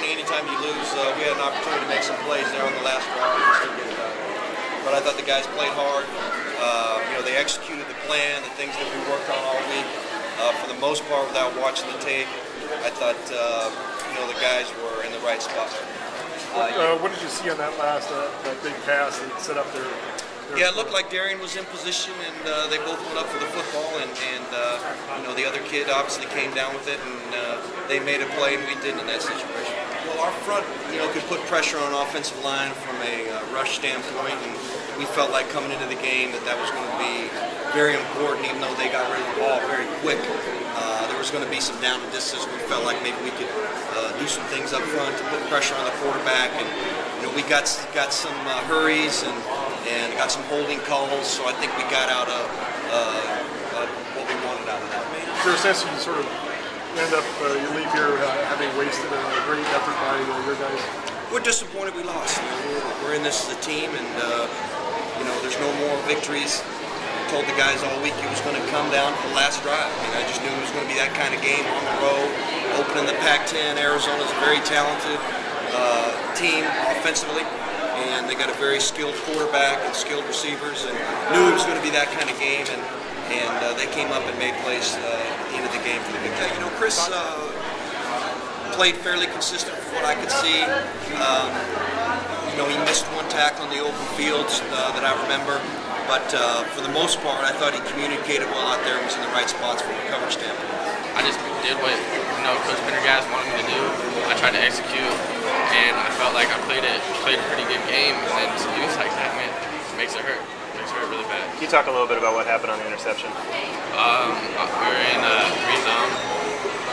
certainly anytime you lose, we had an opportunity to make some plays there on the last drive and still get it done. But I thought the guys played hard. They executed the plan, the things that we worked on all week. For the most part, without watching the tape, I thought the guys were in the right spot. What did you see on that last that big pass that set up their Yeah, it looked like Darian was in position, and they both went up for the football, and the other kid obviously came down with it, and they made a play, and we didn't in that situation. Well, our front, could put pressure on offensive line from a rush standpoint, and we felt like coming into the game that was going to be very important, even though they got rid of the ball very quick. There was going to be some down and distance. We felt like maybe we could do some things up front to put pressure on the quarterback, and we got some hurries and got some holding calls, so I think we got out of what we wanted out of that. Is there a sense you sort of end up, you leave here having wasted a great effort by your guys? We're disappointed we lost. We're in this as a team, and there's no more victories. I told the guys all week it was going to come down to the last drive. I just knew it was going to be that kind of game on the road, opening the Pac-10. Arizona's a very talented team offensively, and they got a very skilled quarterback and skilled receivers, and knew it was going to be that kind of game, and they came up and made plays at the end of the game for the big guy. Chris played fairly consistent from what I could see. He missed one tackle in the open fields that I remember, but for the most part, I thought he communicated well out there and was in the right spots from a coverage standpoint. I just did what Coach Pendergast wanted me to do. I tried to execute, and I felt like I played a pretty good game. And then to lose like that, man, makes it hurt. Makes it hurt really bad. Can you talk a little bit about what happened on the interception? We were in a free zone,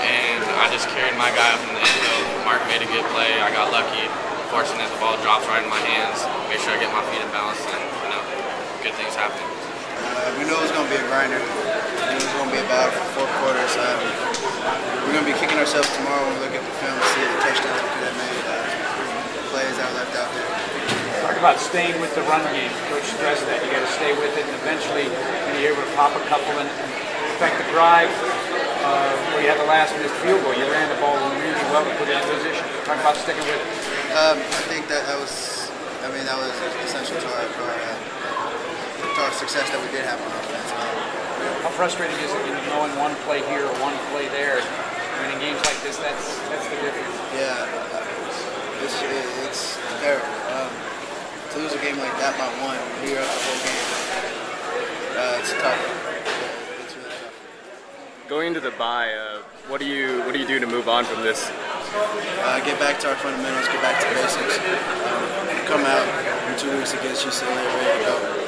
and I just carried my guy up in the end zone. Mark made a good play. I got lucky. Fortunate the ball drops right in my hands. Make sure I get my feet in balance, and good things happen. We knew it was going to be a grinder. We knew it was going to be a battle for 4 quarters. We're going to be kicking ourselves tomorrow when we look at the film and see the touchdowns we could have made, plays that were left out there. Talk about staying with the run game. Coach stressed that you got to stay with it, and eventually you're able to pop a couple and affect the drive where you had the last missed field goal. You ran the ball really well to put it in position. Talk about sticking with it. I think that was essential to our success that we did have on offense. How frustrating is it knowing one play here or one play there? In games like this, that's the difference. Yeah, it's terrible. To lose a game like that by one, we were up the whole game. It's tough. It's really tough. Going into the bye, what do you do to move on from this? Get back to our fundamentals, get back to basics. Come out in 2 weeks against UCLA ready to go.